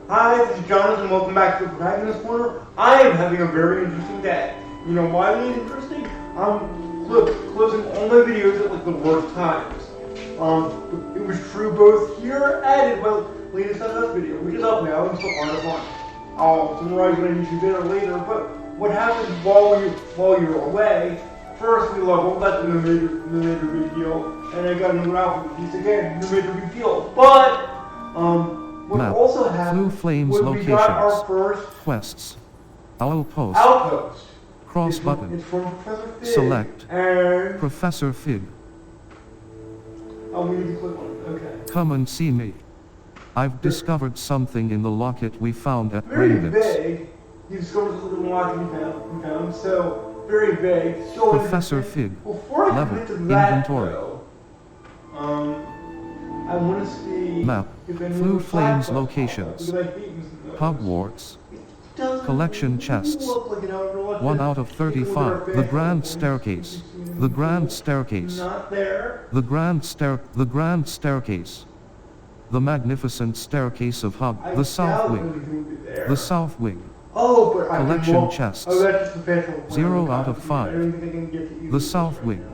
Hi, this is Jonathan. Welcome back to the Protagonist Corner. I am having a very interesting day. You know why it's interesting? Closing all my videos at like the worst times. It was true both here and in my latest FS video, which is up now and still on the one. I'll summarize what I usually did later. But what happened while you're away? First, we leveled. That's no major big deal, and I got a new outfit piece again. No major big deal. But what Map. also happened Blue Flames was locations. we got our first Quests. Outpost. outpost. Cross button. It's from Professor Fig. Select. And Professor Fig. we need to click on it. Okay. Come and see me. I've discovered something in the locket we found at Very Rainbits. vague. You discovered this little lock we found. So very vague. So Professor Fig. Before I Level. commit to that, Inventory. though, I want to see Map. if any Blue more Flames side quests locations. pop up, because I've beaten some of those. Hogwarts. It doesn't Collection chests. look like an overlook. 1 out of Take a look at our 35. The Facebook Grand page. Staircase. You can see The Grand Staircase. Not there. The Grand Staircase. The Magnificent Staircase of I Hog. The South doubt Wing. anything would be there. The South Wing. Oh, but I can Collection walk. chests. Oh, that's just the petrol. 0 out of 5. I don't think I can get to either The of South those Wing. right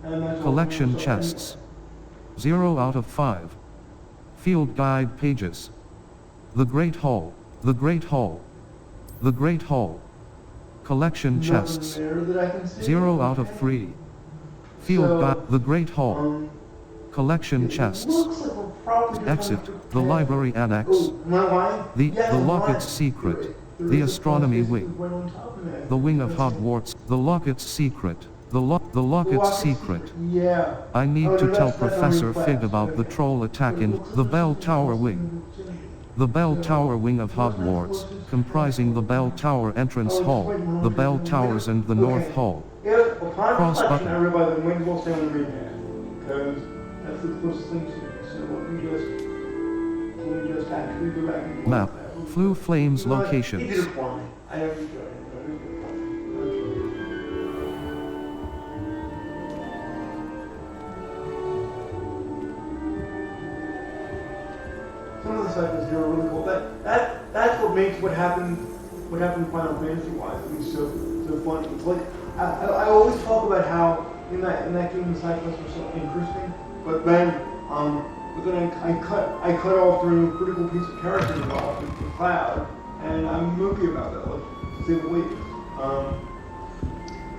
now. And that's all Collection I'm chests. 0 out of 5. Field guide pages. The Great Hall. The Great Hall. The Great Hall. Collection Nothing chests. there that I can see. 0 out of Okay. 3. Field So, guide. The Great Hall. It Collection chests. looks like we're probably just Exit. going to The library annex. Oh, am I lying? The Yes, I'm Locket's lying. secret. There The is a astronomy cross wing. right on top of that. The Wing of Hogwarts. The Locket's secret. The Locket's secret. Yeah. I need Oh, to no, tell that's not Professor only Fig class. about the Okay. troll attack in the Bell Tower Wing. The Bell Tower Wing of Hogwarts, comprising the Bell Tower entrance hall, the Bell Towers and the North Hall. If upon Cross reflection, button. I realize the wings will stay on the main hand, because that's the closest thing to me. So let me just actually go back and Map. Blue Flames You know what? He did locations. it for me. I know he's doing it. I know he's doing it. Some of the segments here are really cool. That's what makes what happened Final Fantasy wise to be so funny. It's like I always talk about how in that game the side quests were so interesting, but then I cut off during a critical piece of character development for Cloud, and I'm mopey about that, like, to say the least.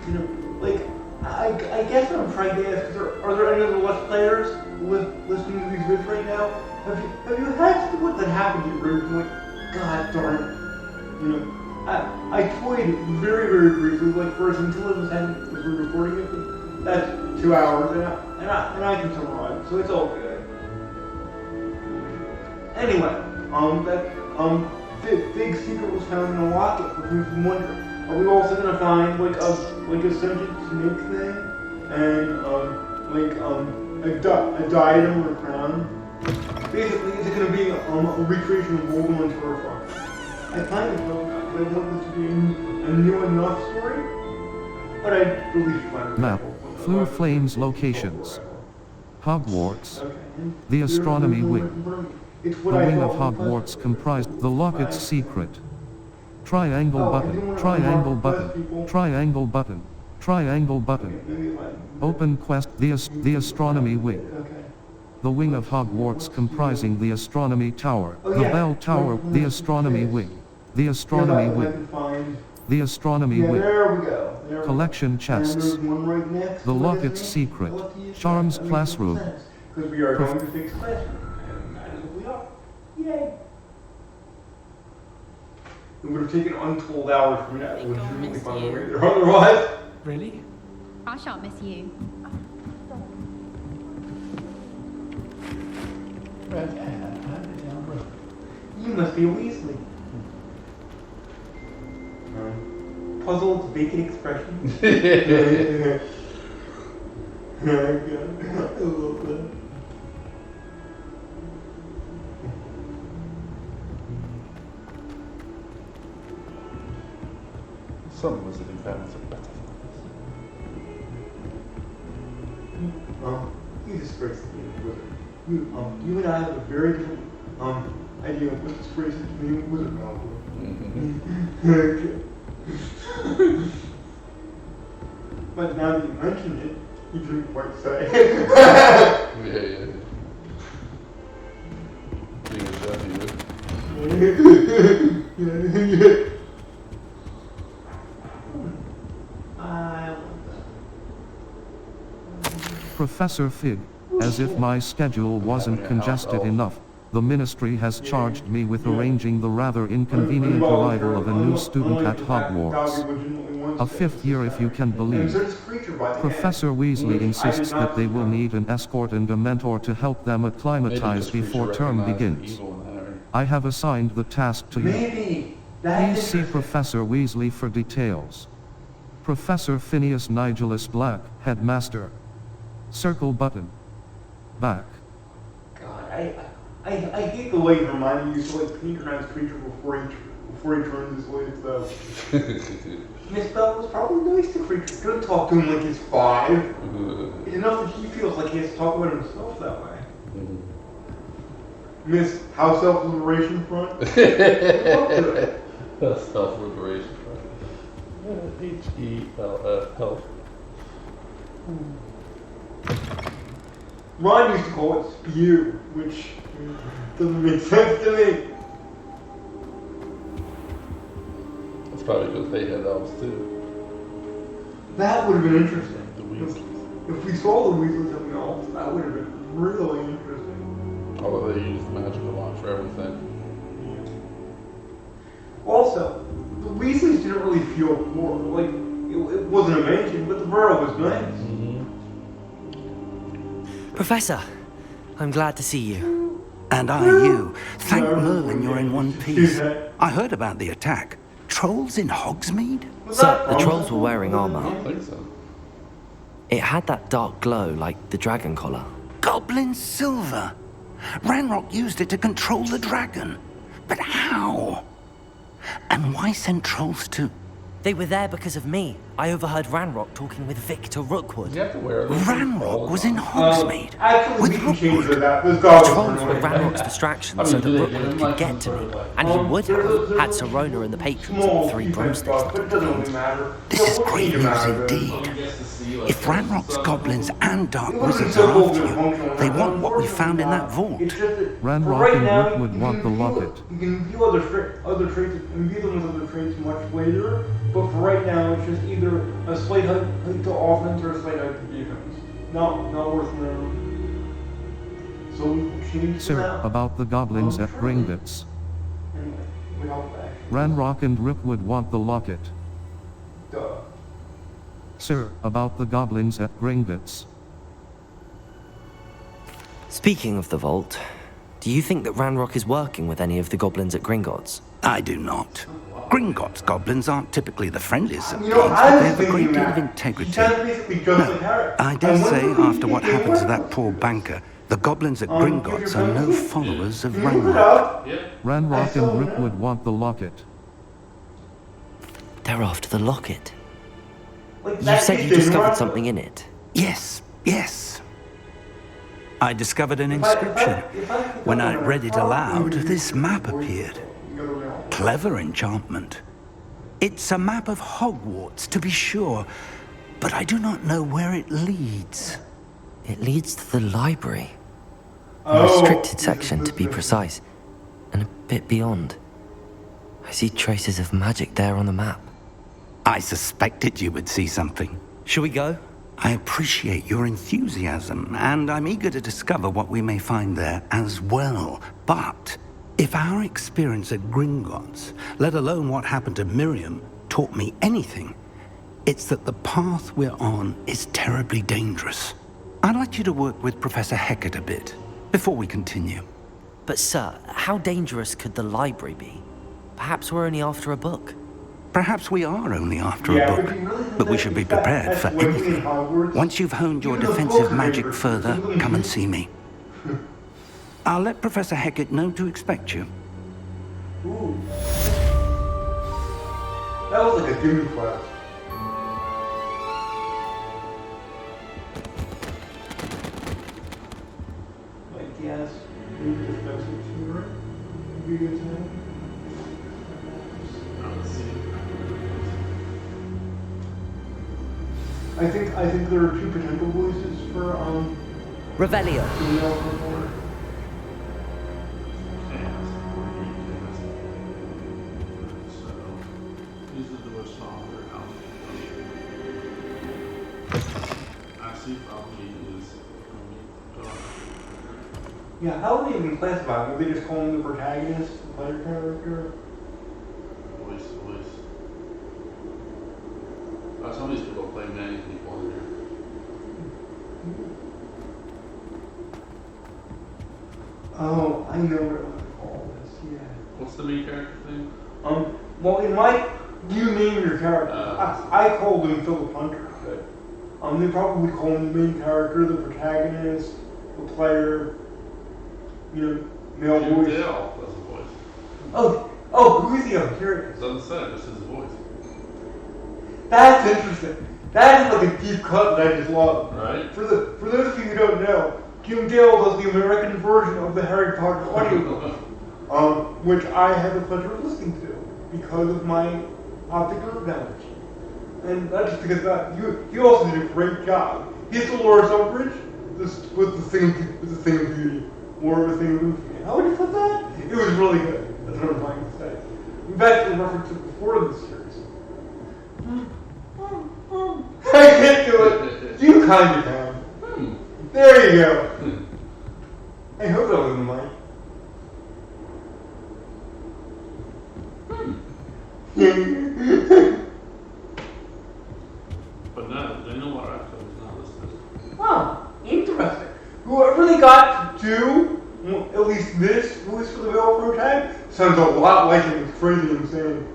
You know, like I guess what I'm trying to ask is, are there any other Let's Players listening to these vids right now? Have you had what that happened to you where you're like, God darn it, you know? I toyed very briefly, like first until it was ended, as we're recording it. But that's 2 hours, and I can survive, so it's all good. Anyway, Big Secret was found in a locket, which makes me wonder, are we also gonna find like a sentient snake thing, and a diadem or a crown? Basically, is it gonna be a recreation of Voldemort's Horrifying? I kind of hope not, but I want this to be a new enough story, but I believe find it. Map. Blue Flames locations. Hogwarts. Okay. The astronomy wing. It's The what I Wing of thought was Hogwarts comprised the Locket's secret. Triangle button. Triangle button. Triangle button. Triangle button. maybe like- Open quest. The astronomy wing. Okay. The Wing of Hogwarts comprising the Astronomy Tower, Oh, the yeah. Bell Tower, the Astronomy Wing, the Astronomy Yeah, I Wing, can find. the Astronomy Yeah, Wing, there we go. There we go. collection And chests, there's one right next. the to it, Locket's isn't it? secret, Lucky Charms that makes classroom. sense, because we are going to fix classroom, and that is what we are. Yay! It would have taken untold hours from that. It would have really found a way there otherwise. Really? I shan't miss you. You must be a Weasley. Puzzled, vacant expression. I love that. Some was in fairness of better. You disgrace the wizard. You and I have a very different idea of what this phrase means was about. But now that you mention it, you didn't quite say. Yeah. Being a chef, I love that. Professor Fig, as if my schedule wasn't congested enough, the ministry has charged me with arranging the rather inconvenient arrival of a new student at Hogwarts. A fifth year if you can believe. Professor Weasley insists that they will need an escort and a mentor to help them acclimatize before term begins. I have assigned the task to you. Please see Professor Weasley for details. Professor Phineas Nigellus Black, Headmaster. Circle button. Back. God, I hate the way Hermione used to like patronize creature before he turns his ways though. Miss Bell was probably nice to creature. Don't talk to him like he's 5. It's enough that he feels like he has to talk about himself that way. Miss House Elf Liberation Front. Self-liberation. H-E-L-F, help. Ron used to call it spew, which doesn't make sense to me. That's probably because they had elves too. That would have been interesting. The Weasleys. If we saw the Weasleys having elves, that would have been really interesting. Although they used magic a lot for everything. Also, the Weasleys didn't really feel poor. Like, it wasn't a mansion, but the borough was nice. Professor, I'm glad to see you. And I you. Thank Merlin you're in one piece. I heard about the attack. Trolls in Hogsmeade? Sir, the trolls were wearing I armor. don't think so. It had that dark glow like the dragon collar. Goblin silver. Ranrock used it to control the dragon. But how? And why send trolls too? They were there because of me. I overheard Ranrock talking with Victor Rookwood. You have to wear them. Ranrock was in Hogsmeade. Actually, with we can change Rookwood. that. Those The goblins trolls are were annoying. Ranrock's distraction I mean, so that do they Rookwood give him, could like, get to some me. sort of, like- And he would have had Serona and the patrons and the 3 broomsticks but that it doesn't really matter. This is great news indeed. If Ranrock's goblins and dark wizards are after you, they want what we found in that vault. Ranrock and Rookwood want the locket. You can view other traits and view them as other traits much later, but for right now, it's just either a slight height to offense or a slight height to defense. Not worth knowing. So we changed Sir, that. about the goblins at Gringotts. Anyway, we help back. Ranrock and Rookwood want the locket. Duh. Sir, about the goblins at Gringotts. Speaking of the vault, do you think that Ranrock is working with any of the goblins at Gringotts? I do not. Gringotts goblins aren't typically the friendliest of You beings, know, but I they was have a great thinking deal of that. integrity. He sounds basically just like Harry. I dare And when say, we after what came happened to over- that poor banker, the goblins at Gringotts are no followers of Can you look it Ranrock. up? Ranrock and Rookwood want the locket. They're after the locket. Like, You that said kid you didn't discovered run. something in it. Yes, yes. I discovered an If I- inscription. if I could When go I on read it a aloud, property this map report, appeared. you gotta know. Clever enchantment. It's a map of Hogwarts, to be sure, but I do not know where it leads. It leads to the library. A Oh, restricted section, to be precise, and a bit beyond. I see traces of magic there on the map. I suspected you would see something. Shall we go? I appreciate your enthusiasm, and I'm eager to discover what we may find there as well. But if our experience at Gringotts, let alone what happened to Miriam, taught me anything, it's that the path we're on is terribly dangerous. I'd like you to work with Professor Hecat a bit before we continue. But sir, how dangerous could the library be? Perhaps we're only after a book. Perhaps we are only after Yeah, a book, but you really think but we that- should be that- prepared that's for waiting in anything. Hogwarts? Once you've honed your Even the defensive poker magic papers, further, some of them- come and see me. I'll let Professor Hecat know to expect you. Ooh. That was like a gimme class. Like, yes, maybe just fix it sooner. I think there are two potential voices for Revelio. the male performer. These are the most softer I see probably is Yeah, how would they even classify him? Would they just call him the protagonist, the player character? voice. Some of these people play many people in here. Oh, I know what I'm gonna call this, yeah. What's the main character's name? Well, you name your character. I called him Philip Hunter. Okay. They probably call him the main character, the protagonist, the player, you know, male Jim voice. Dale does a voice. Oh, who is he? I'm curious. Doesn't say, just his voice. That's interesting. That is like a deep cut that I just love. Right? For those of you who don't know, Jim Dale does the American version of the Harry Potter audiobook, which I had the pleasure of listening to because of my optic nerve damage. And that's just because he also did a great job. He's the Dolores Umbridge with the thing of beauty, or the thing of beauty. How would you put that? It was really good. That's what I'm trying to say. We've actually referenced it before in this series. I can't do it. You kind of can. There you go. I hope that wasn't mine. But no, they know what actually is not listed. Wow, interesting. Whoever they got to do at least this voice for the Veil Protag sounds a lot like him. It's crazy insane.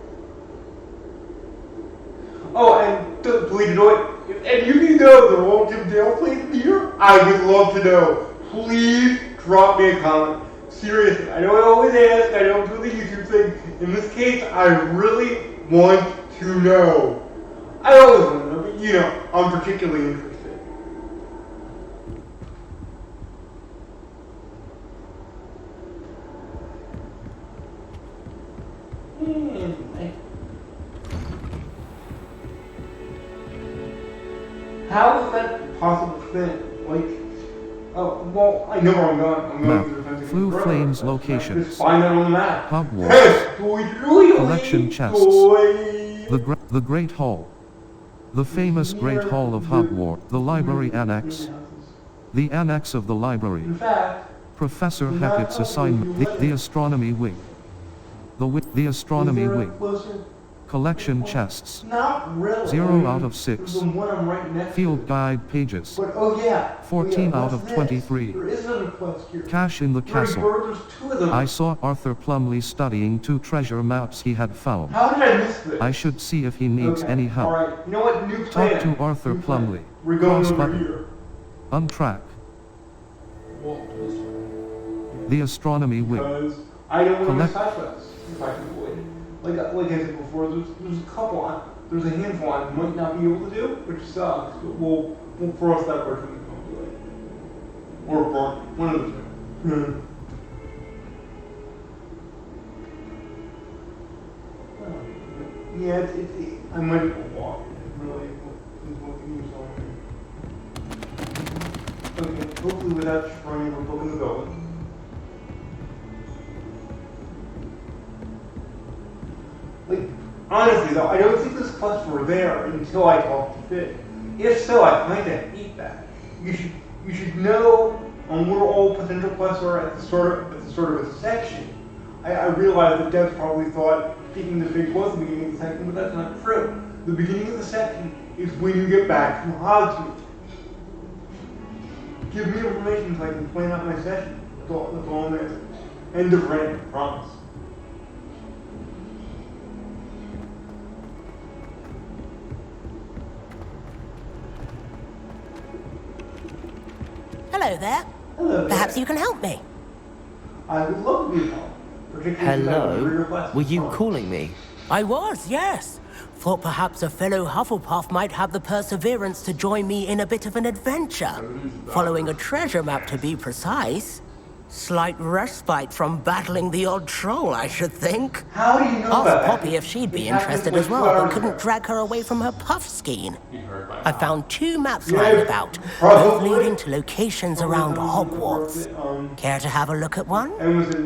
Oh, and please do it. And you can know the role Jim Dale played in here. I would love to know. Please drop me a comment. Seriously, I know I always ask. I don't do the YouTube thing. In this case, I really want to know. I always want to know, but you know, I'm particularly interested. How is that possible thing? Like, oh, well, I know where I'm going. I'm going to the Map. defensive Flu forever. Flames Just locations. find that on the map. Hogwarts. Yes, Collection chests. Toy. The Great Hall. The famous Great Hall of Hogwarts. The library annex. The annex of the library. In fact, Professor Hackett's assignment. The astronomy wing. The astronomy is there a wing. closer? Collection chests. Not really. 0 out of 6. The one I'm right next Field to. guide pages. But oh yeah. 14 yeah, out of what's 23. This? There is another quest here. Cache in the castle. There's two of them. I saw Arthur Plumley studying 2 treasure maps he had found. How did I miss this? I should see if he needs Okay, any help. Alright, you know what? New plan. Talk to Arthur New plan. Plumley. We're going Cross over button. here. Untrack. Walk this way. The astronomy wing. Because I don't want to miss Collect- side quests if I can avoid it. Like I said before, there's a couple there's a handful I might not be able to do, which sucks, but we'll cross that bridge when we come to it. Or burn, one of the two. Yeah, I might as well walk. Really, is what we use on here. Okay, hopefully without running, we're booking the building. Like, honestly though, I don't think this quests were there until I talked to Fig. If so, I kinda hate that. You should know where all potential quests are at the start of a section. I realize that devs probably thought speaking to Fig was the beginning of the section, but that's not true. The beginning of the section is when you get back from Hogsmeade. Give me information so I can plan out my session. That's all I'm asking. End of rant, promise. Hello there. Hello. Perhaps you can help me. I would love to be involved. Particularly if I have a career Hello? class Were you performance. calling me? I was, yes. Thought perhaps a fellow Hufflepuff might have the perseverance to join me in a bit of an adventure. Following a treasure map, to be precise. Slight respite from battling the odd troll, I should think. How do you know Asked that? Poppy if she'd be It happened interested like as well, 2 but hours couldn't ago. drag her away from her puff skein. I found 2 maps Yeah, lying about, probably. both leading to locations around Hogwarts. Care to have a look at one?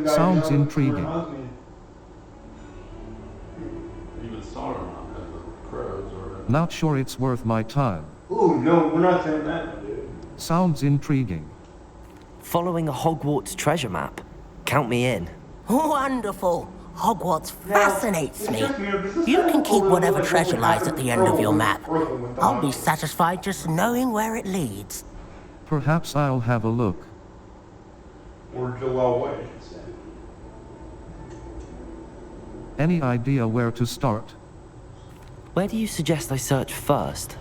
Sounds intriguing. Even Sauron has the crows or Not sure it's worth my time. Ooh, no, we're not saying that, dude. Sounds intriguing. Following a Hogwarts treasure map. Count me in. Wonderful. Hogwarts Now, fascinates it's me. just, does this You sound can a keep little whatever like what treasure would lies happen at the if end of Earl your went map. to Brooklyn with I'll be Don? satisfied just knowing where it leads. Perhaps I'll have a look. Or Jalal White, I should say. Any idea where to start? Where do you suggest I search first?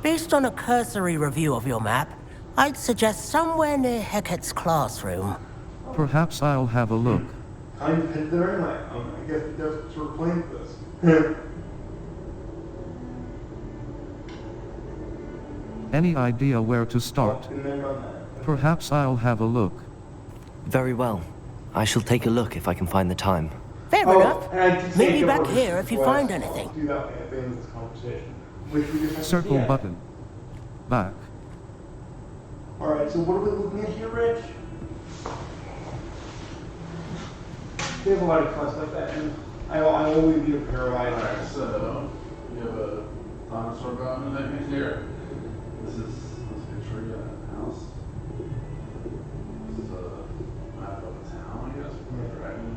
Based on a cursory review of your map, I'd suggest somewhere near Hecat's classroom. Perhaps I'll have a look. Kind of headed there anyway. I guess that's sort of playing for this. Any idea where to start? And then run that. Perhaps I'll have a look. Very well. I shall take a look if I can find the time. Fair Oh, enough. and I did say Meet me go back over here to if you West. find I'll anything. do that at the end of this conversation. Which we just have to Circle see at. button. Back. Alright, so what are we looking at here, Rich? We have a lot of quests like that, and I'll always be a paralyzed. Alright, so you have a dinosaur bone that is here. This is picture of a house. This is a map of a town, I guess, with a dragon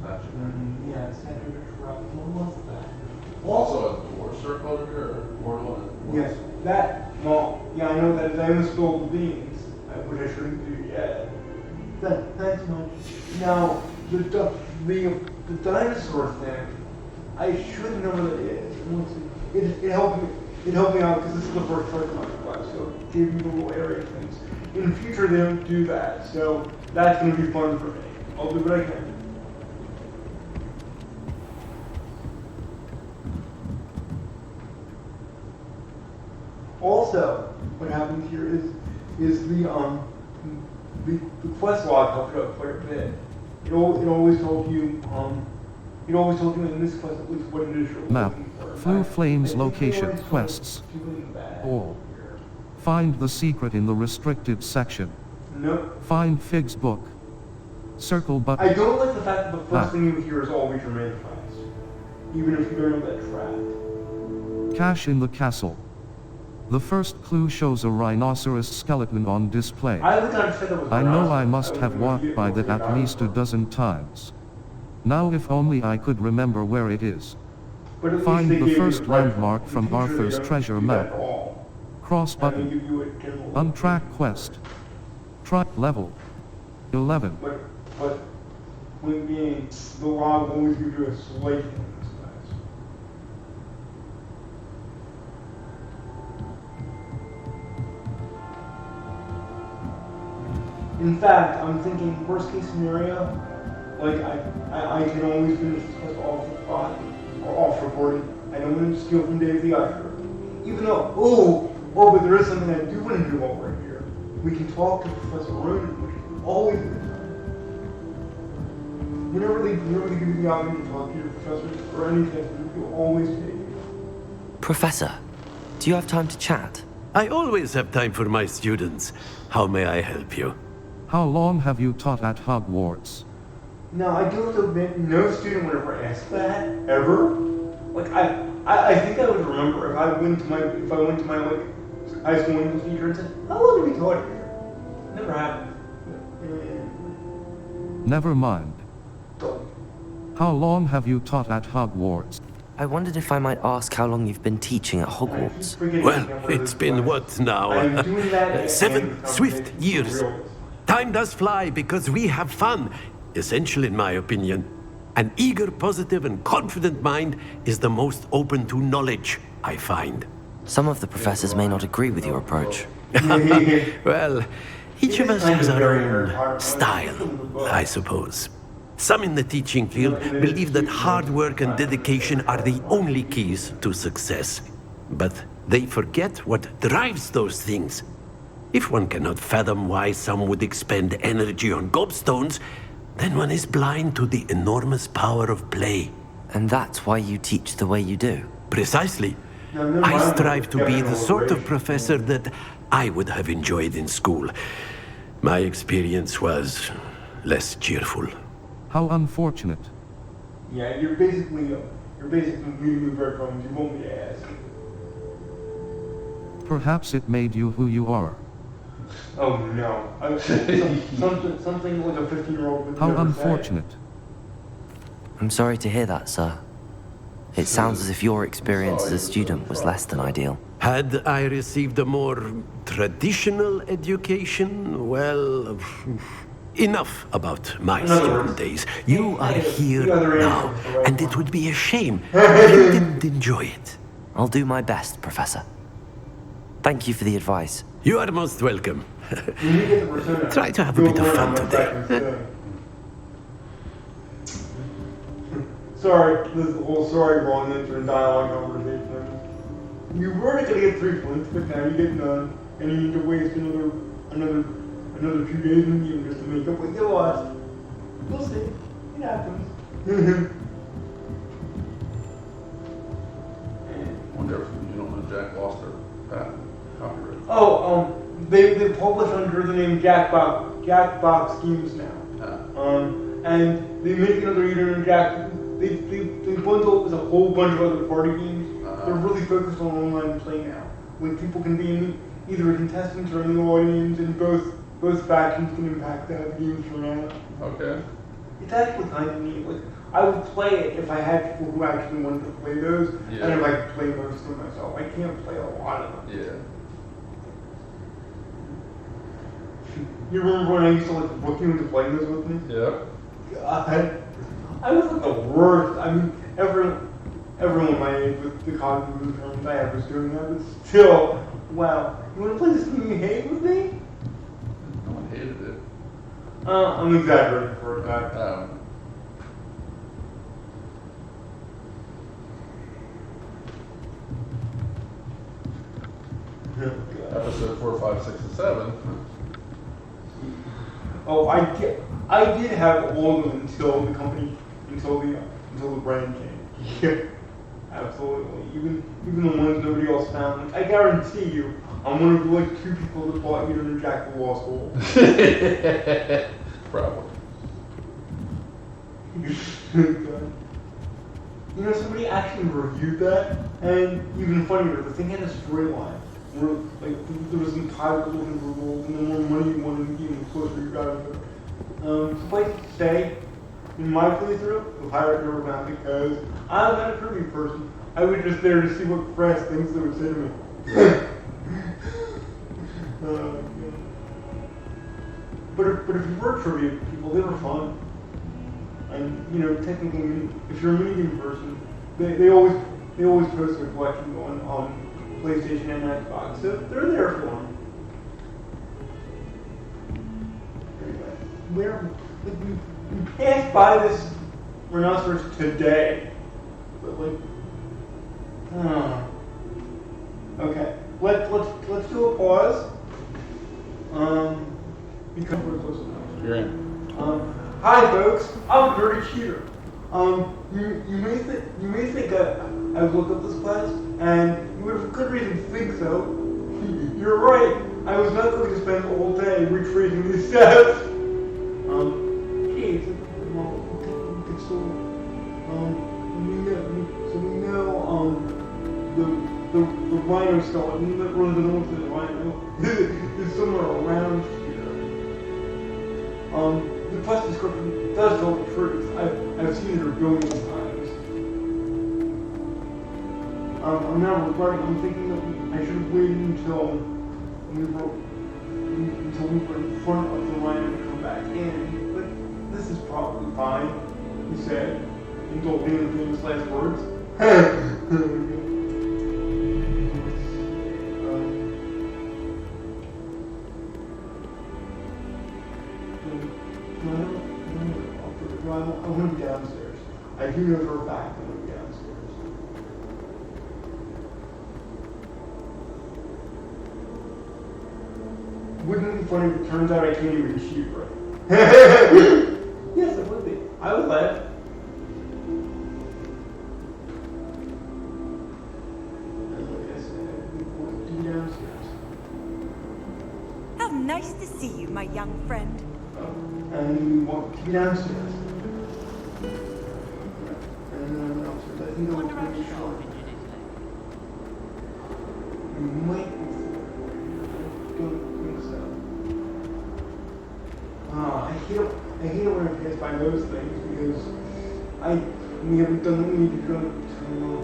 statue. Yeah, Statue of Corrupt. What was that? Also a door circle over here, or a portal and Yes, that, well, yeah, I know that is, I misspelled the beans, which I shouldn't do yet. Thanks much. Now, the dinosaur thing, I should know what it is. And let's see, it helped me out because this is the first part of my class, so it gave me the little area things. In the future, they don't do that, so that's going to be fun for me. I'll do what I can. Also, what happens here is the quest log helped out quite a bit. It always told you in this quest at least what it is you're Map. looking for. Flu Flames I think they location already told quests. you doing that All. here. Find the secret in the restricted section. Nope. Find Fig's book. Circle I button. don't like the fact that the first Ah. thing you hear is always your main quest, even if you don't know that track. Cache in the castle. The first clue shows a rhinoceros skeleton on display. I would not say that was. I know I rhinoceros. must have walked by that at least a dozen times. Now if only I could remember where it is. But at least Find they the gave you first a reference. landmark In from future, they Arthur's don't treasure do that map. at all. Cross And they button. give you a general. Untrack quest. Try level 11. But when being the log always gives you a slight hint in this class. In fact, I'm thinking worst case scenario, like I can always finish this quest off with body or off recording. I don't want to steal from Dave the Usher. Even though, but there is something I do want to do while we're here. We can talk to Professor Ronan, which is always a good time. Whenever they give you the option to talk to your professors or anything, you'll always take it. Professor, do you have time to chat? I always have time for my students. How may I help you? How long have you taught at Hogwarts? Now, I do have to admit, no student would ever ask that, ever. Like, I think I would remember if I went to my like, high school English teacher and said, how long have you taught here? Never happened. Never mind. How long have you taught at Hogwarts? I wondered if I might ask how long you've been teaching at Hogwarts. Well, it's been what now? 7 swift years. Time does fly because we have fun. Essential in my opinion. An eager, positive, and confident mind is the most open to knowledge, I find. Some of the professors may not agree with your approach. Well, each of us has our own style, I suppose. Some in the teaching field believe that hard work and dedication are the only keys to success. But they forget what drives those things. If one cannot fathom why some would expend energy on gobstones, then one is blind to the enormous power of play. And that's why you teach the way you do. Precisely. Now, never I mind strive to the be the sort of generalization. professor that I would have enjoyed in school. My experience was less cheerful. How unfortunate. Yeah, you're basically leading the breadcrumbs. You won't be asked. Perhaps it made you who you are. Oh no. Something like a 15-year-old would How never unfortunate. I'm sorry to hear that, sir. It sounds as if your experience as a student was less than ideal. Had I received a more traditional education, well, enough about my In other student words, days. You are the here other now, answer is the right and it one. would be a shame if you didn't enjoy it. I'll do my best, Professor. Thank you for the advice. You are most welcome. When you get the persona, Try to have a you'll bit of learn fun how much today. that can stay. Sorry, this is the whole sorry wrong answer in dialogue conversation. You were gonna get 3 points, but now you get none, and you need to waste another few days in the game just to make up what you lost. We'll see. It happens. Wonder if you don't know Jack lost their patent copyright. Oh, they publish under the name Jackbox Games now. And they make another unit in Jack. They bundle with a whole bunch of other party games. They're really focused on online play now. Like people can be either a contestant or in the audience, and both factions can impact the games from now. Okay. It's actually kind of neat. Like I would play it if I had people who actually wanted to play those, Yeah. and if I could play most of them myself. I can't play a lot of them. Yeah. You remember when I used to like book you into playing those with me? Yeah. God, I was like the worst. I mean, everyone my age with the cognitive impairment I had was doing that, but still, wow. You want to play this game you hate with me? No one hated it. I'm exaggerating for a fact. Episode 4, 5, 6, and 7. Oh, I did have all of them until the brand changed. Yeah, absolutely. Even the ones nobody else found. Like, I guarantee you, I'm one of the like 2 people that bought you to Jack the Lost Hole. Probably. You know, somebody actually reviewed that, and even funnier, the thing had a storyline where like there was some pilot looking for gold, and the more money you wanted in the game, the closer you got to it. Suffice to say, in my playthrough, the pirate never found it because I'm not a trivia person. I was just there to see what press things they would say to me. Yeah. But if you were trivia people, they were fun. And you know, technically, if you're a minigame person, they always post their collections on PlayStation and Xbox, so they're there for them. Anyway, we passed by this rhinoceros today, but like, okay, let's do a pause. Because we're close enough. You're in. Hi folks, I'm a nerdy cheater. You may think I've looked up this class, and you would have good reason to think so. You're right. I was not going to spend all day retracing these steps. Geez, well, we could still, we know, the rhino skeleton that runs the north of the rhino is somewhere around here. The quest description does tell the truth. I've seen it a billion times. I'm now regretting. I'm thinking that I should have waited until we were in front of the rhino to come back in. But this is probably fine, he said, indulging the famous last words. I want to be downstairs. I do know for a fact I want to be downstairs. wouldn't it be funny if it turns out I can't even shoot right? Yes, it would be. I would laugh. Like I said, we want to be downstairs. How nice to see you, my young friend. And we want to be downstairs. And then upstairs. I think it was pretty short. We might be don't think so. I hate it when I pass by those things because we haven't done what we need to do to know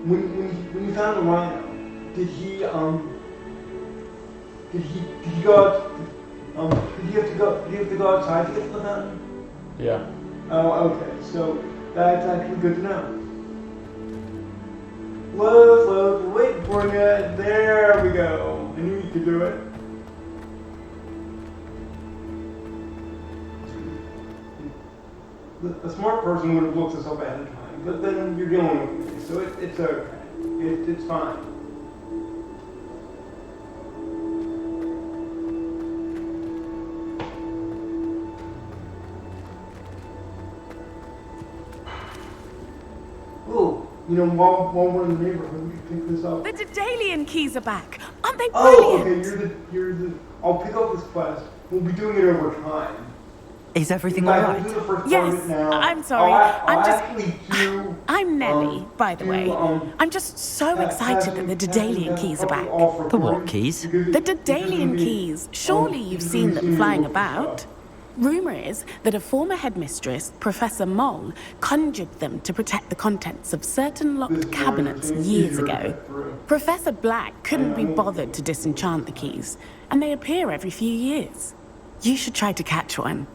when you found the rhino, did he go out, did he have to go outside to get to the fountain? Yeah. Oh, okay, so that's actually good to know. Float, we're waiting for you. There we go. I knew you could do it. A smart person would have looked this up ahead of time, but then you're dealing with me, so it's okay. It's fine. Ooh, you know, while we're in the neighborhood, we can pick this up. The Daedalian keys are back. Aren't they Oh, brilliant? okay, you're the. I'll pick up this quest. We'll be doing it over time. Is everything In fact, alright? we'll do the first part of Yes, it now. I'm sorry. I'll I'm just- actually do, I'm Nellie, by the do, way. I'm just so excited that the Daedalian keys are back. The what keys? The Daedalian keys. Surely you've seen them flying about. Rumor is that a former headmistress, Professor Moll, conjured them to protect the contents of certain locked cabinets years ago. Professor Black couldn't be bothered to disenchant the keys, and they appear every few years. You should try to catch one.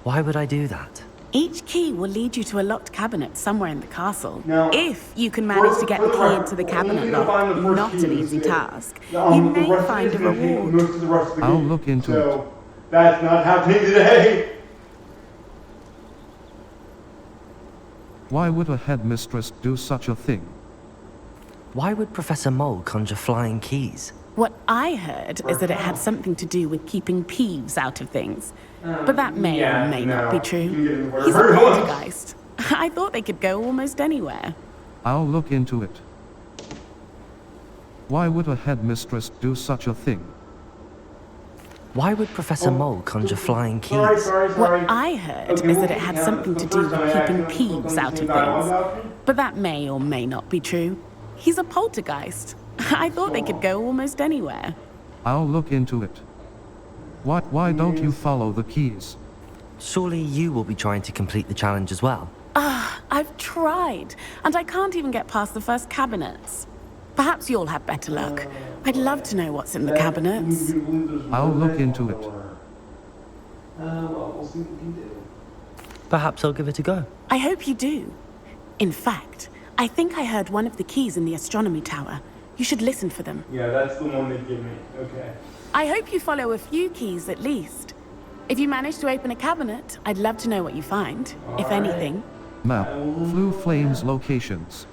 Why would I do that? Each key will lead you to a locked cabinet somewhere in the castle. Now, If you can manage to get the key into the cabinet lock, not an easy task, you may find a reward. I'll look into it. So, that's not happening today. Why would a headmistress do such a thing? Why would Professor Mole conjure flying keys? What I heard is that it had something to do with keeping Peeves out of things. But that may or may not be true. He's a poltergeist. I thought they could go almost anywhere. I'll look into it. Why would a headmistress do such a thing? Why would Professor Mole conjure flying keys? What I heard is that it had something to do with keeping Peeves out of things. But that may or may not be true. He's a poltergeist. I thought they could go almost anywhere. I'll look into it. Why don't you follow the keys? Surely you will be trying to complete the challenge as well. I've tried, and I can't even get past the first cabinets. Perhaps you'll have better luck. I'd love to know what's in the cabinets. I'll look into it. Well, we'll see what we can do. Perhaps I'll give it a go. I hope you do. In fact, I think I heard one of the keys in the astronomy tower. You should listen for them. Yeah, that's the one they give me. Okay. I hope you follow a few keys at least. If you manage to open a cabinet, I'd love to know what you find, if anything. Map. Blue Flames locations.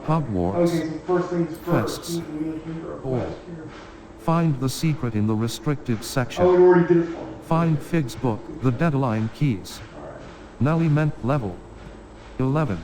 Hogwarts. Okay, so first things first. Quests. We need to enter a Or quest here. find the secret in the restricted section. Oh, we already did it for me. Find Fig's book, The Daedalian Keys. Nellie meant level 11.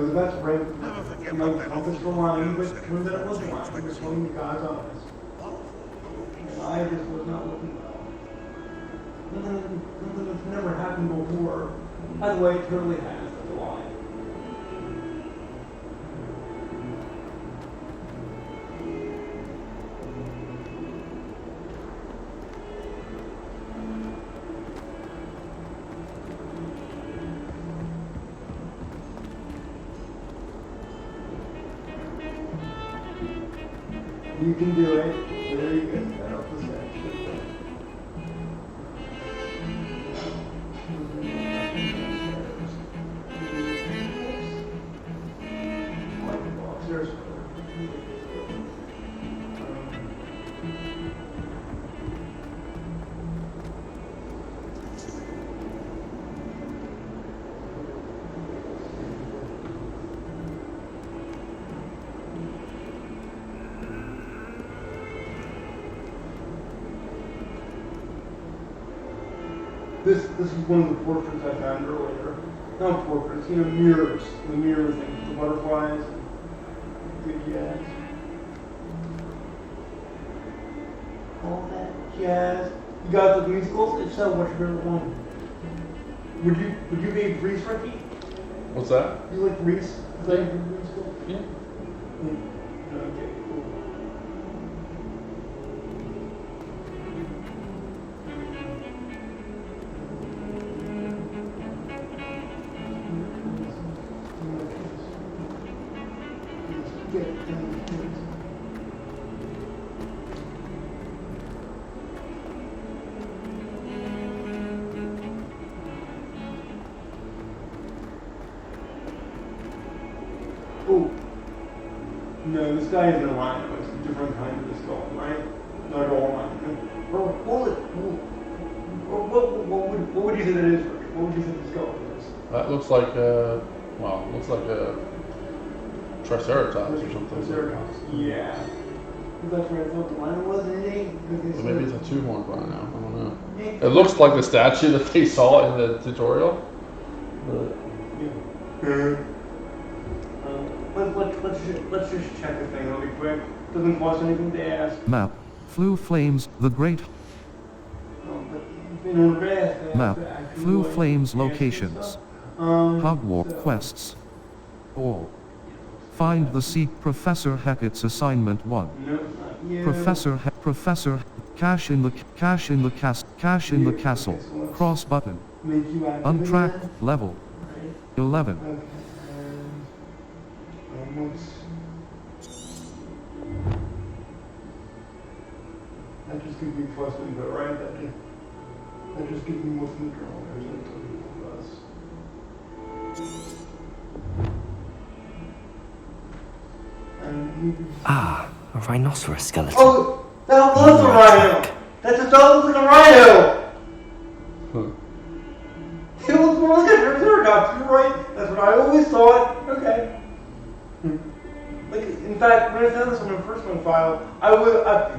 was about to write my compass for lying, but it turns out it wasn't lying. It was telling me God's honest. And I just was not looking well. Something that's never happened before. By the way, it totally has. That's a lie. You can do it. There you go. That up the steps. This is one of the portraits I found earlier. Not portraits, mirrors. The mirror things, the butterflies, good jazz. All that jazz. You got the musicals? If so, what's your favorite one? Would you be Reese, Ricky? What's that? You like Reese? Is that your favorite musical? Yeah. Okay, cool. Oh, no, this guy isn't a rhino. It's a different kind of skull, right? Not all rhino. What would you say that is? What would you say the skull is? That looks like looks like a Triceratops or something. Triceratops, yeah. That's where I thought the rhino was, isn't it? So maybe it's a two-horned rhino. I don't know. It looks like the statue that they saw in the tutorial. But let's just check the thing really quick. Doesn't cost anything to ask. Map. Flu Flames, the Great. Map. Flu Flames locations. Hogwarts quests. All. Find the Seek Professor Hackett's assignment 1. Professor cache in the castle. Cross button. Untracked level 11. That just gives me plus info, right? That just gives me more from the journal. Ah, a rhinoceros skeleton. Oh, that was a rhino! That just looks like a rhino! It looks more like a triceratops, you're right. That's what I always thought. Okay. Like, in fact, when I found this on my personal file,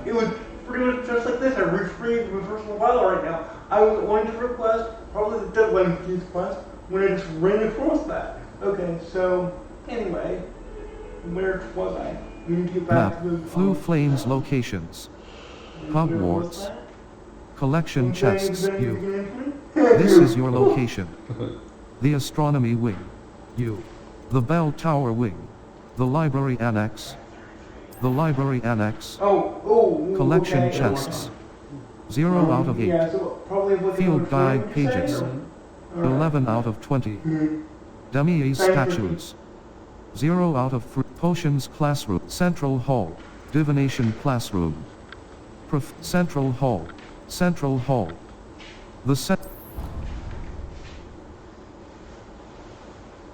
it was pretty much just like this. I reframed my personal file right now. I was on different quest, probably the deadline confused quest, when I just ran across that. Okay, so, anyway, where was I? We need to get back Map. to the Flu Flames locations. Hogwarts. Collection chests. U. This is your location. The Astronomy Wing. U. The Bell Tower Wing. The Library Annex. The Library Annex. Collection okay. chests. 0 out of 8. Yeah, so probably Field guide pages. 11 out of 20. Demi's statues. 0 out of 3. Potions classroom. Central Hall. Divination classroom. Central Hall. Central Hall. The set.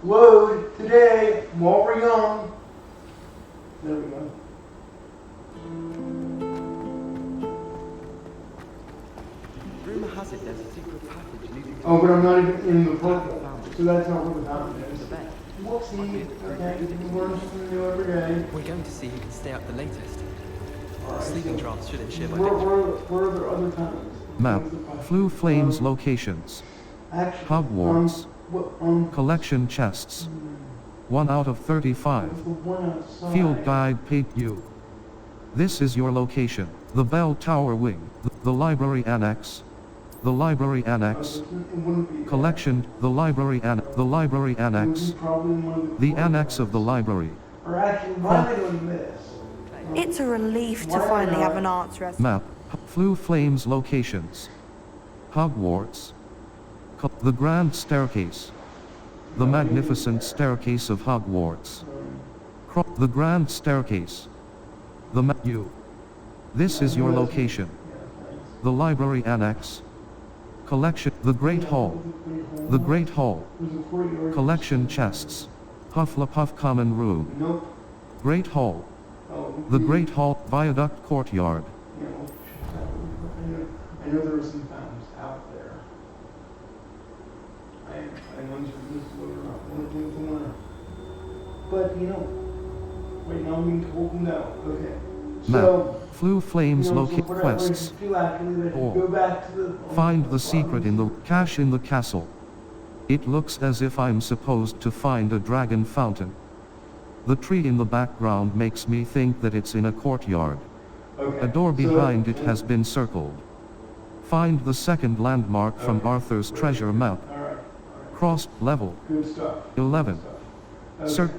Load today while we're young. There we go. Rumor has it there's a secret passage leading to. Oh, but I'm not even in the purple, so that's not what the fountain is. Whoopsie. Okay, we learn something new every day. We're going to see who can stay up the latest. Sleeping drafts should ensure by Where are there other fountains? Map. Flu Flames locations. Actually, Hogwarts. Collection chests. 1 out of 35. The one outside. Field guide page U. This is your location. The bell tower wing. The library annex. The library annex. It wouldn't be Collection. The library annex. The library there. It would annex. be probably in one of The annex of the library. Or actually, why am I doing this? It's a relief to finally have an answer as Map. Flu Flames locations. Hogwarts. The Grand Staircase. The Magnificent Staircase of Hogwarts. The Grand Staircase. U. This is your location. The library annex. Collection. The Great Hall. The Great Hall. There's a courtyard. Collection chests. Hufflepuff Common Room. Nope. Great Hall. Oh, The Great Hall. Viaduct Courtyard. you know, I know there are some fountains out there. I know this loader up. But you know, right now I'm being told no. Okay. So, Flu Flames you know, locate what I quests. do actually, I Or go back to the Find the secret in the cache in the castle. It looks as if I'm supposed to find a dragon fountain. The tree in the background makes me think that it's in a courtyard. Okay. A door So- behind it has been circled. Find the second landmark from Okay. Arthur's treasure map. All right. Cross level Good stuff. 11. Okay. Cir-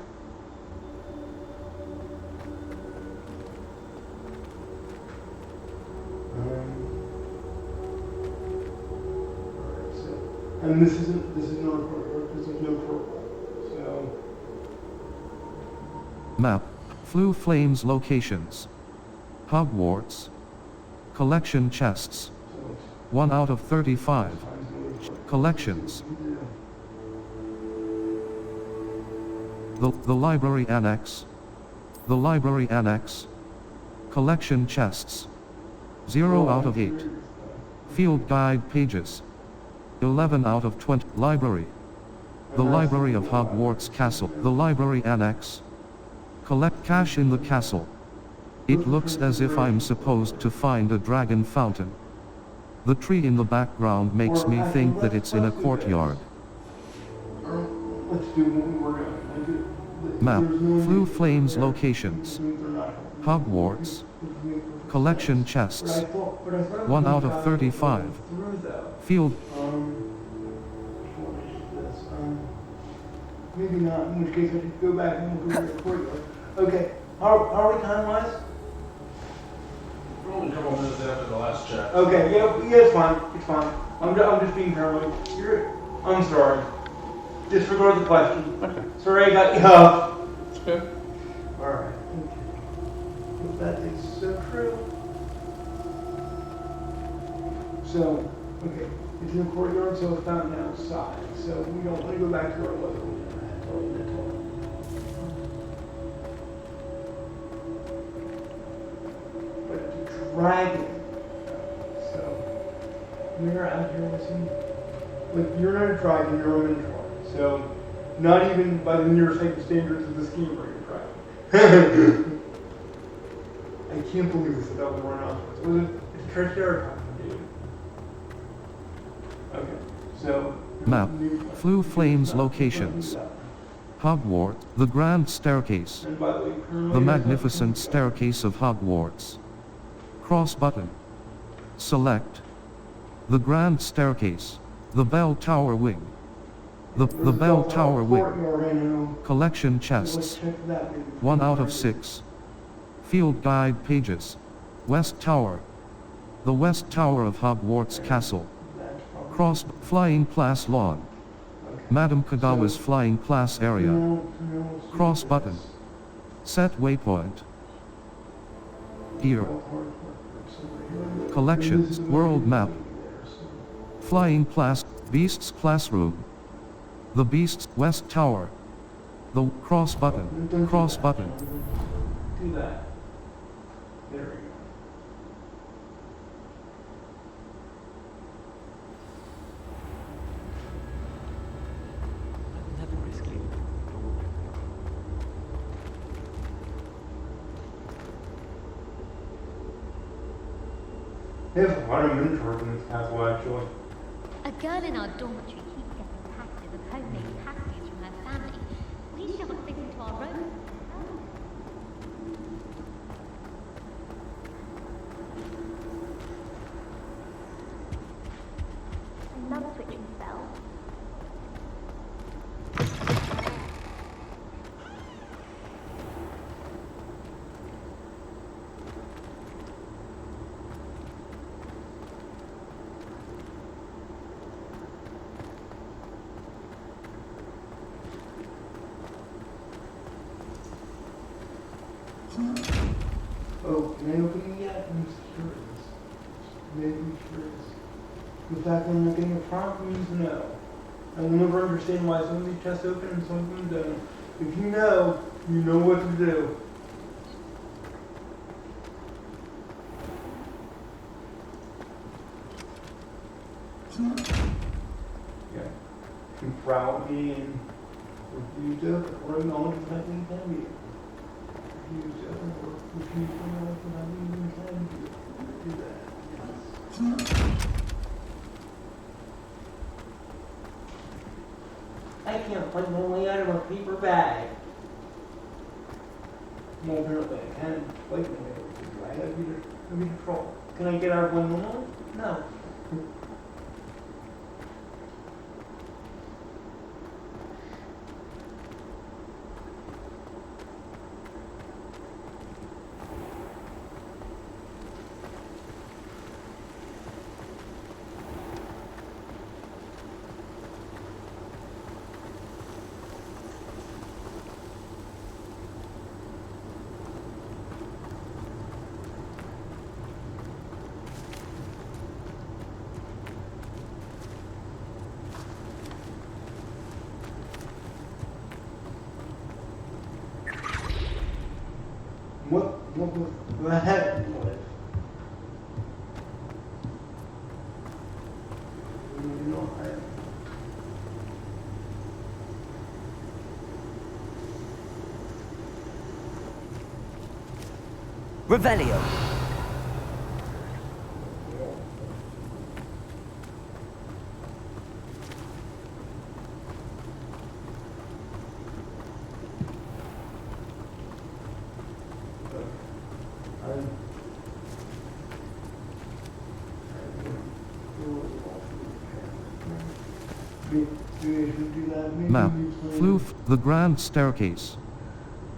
Alright, so, and this is not a courtyard, this is no courtyard, so, Map. Flu Flames locations. Hogwarts. Collection chests. 1 out of 35. Collections. The library annex. The library annex. Collection chests. 0 out of 8. Field guide pages. 11 out of 20. Library. The Library of Hogwarts Castle. The library annex. Collect cash in the castle. It looks as if I'm supposed to find a dragon fountain. The tree in the background makes me think that it's in a courtyard. let's do what we were doing. Map. Flu Flames locations. Hogwarts. Collection chests. 1 out of 35. Field. Maybe not, in which case I should go back and we'll go to the courtyard. Okay, how are we time-wise? We're only a couple minutes after the last check. Okay, yeah, it's fine, it's fine. I'm just being paranoid. I'm sorry. Disregard the question. Okay. Sorry I got you up. It's good. Alright. If that is so true. So, okay, it's in the courtyard, so it's fountain outside. So we don't want to go back to our level. But the dragon. So, you're out here listening. Like, you're not a dragon, you're a minotaur. So, not even by the nearest type of standards of this game are you a dragon. I can't believe this is that we weren't on. Was it? It's Triceratops, dude. Okay, so. Map. Flu Flames locations. Hogwarts. The Grand Staircase. And by the way, The Magnificent Staircase of Hogwarts. Cross button. Select. The Grand Staircase. The Bell Tower Wing. The Bell Tower Wing. Collection chests. 1 out of 6. Field guide pages. West Tower. The West Tower of Hogwarts Castle. Cross Flying Class Lawn. Madame Kagawa's Flying Class Area. Cross button. Set waypoint. Here. Collections. World map. Flying Class. Beasts Classroom. The Beasts West Tower. The cross button. Cross button. Do that. There we go. Never risky. There's a lot of minotaurs in this castle, actually. A girl in our dormitory keeps getting packed with homemade pasties from her family. We least you're not sticking to our road. I love switching spells. Oh, can I open it yet? I'm just curious. Maybe curious. The fact that I'm not getting a prompt means no. I will never understand why some of these chests open and some of them don't. If you know what to do. Yeah. You proud me and refuse to, or acknowledge the fact that you can be. Refuse to, or refuse to acknowledge the fact that you can be. Do that. Yes. I can't fight my way out of a paper bag. Well, apparently I can fight my way out of a paper bag. That'd be the trouble. Can I get out of one normally? No. What was that? Revelio. Map. Floof, the Grand Staircase.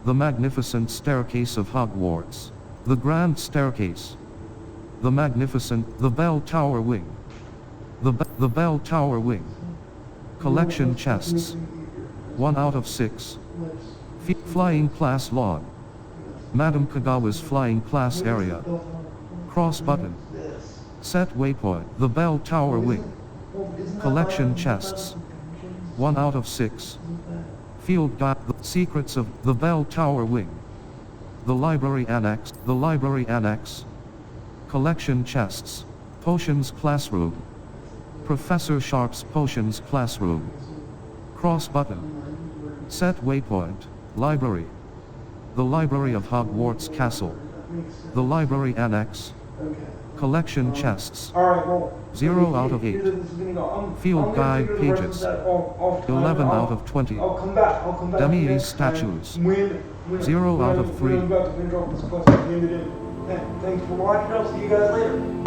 The magnificent staircase of Hogwarts. The Grand Staircase. The magnificent, the Bell Tower Wing. The Bell Tower Wing. Collection chests. 1 out of 6. Flying class log. Madame Kagawa's flying class area. Cross button. Set waypoint. The Bell Tower Wing. Collection chests. 1 out of 6. Field guide. The secrets of the Bell Tower Wing. The library annex. The library annex. Collection chests. Potions classroom. Professor Sharp's potions classroom. Cross button. Set waypoint. Library. The library of Hogwarts Castle. The library annex. Collection chests. 0 out of 8. Field guide pages. 11 out of 20. Demi statues. 0 out of 3. Thanks for watching. I'll see you guys later.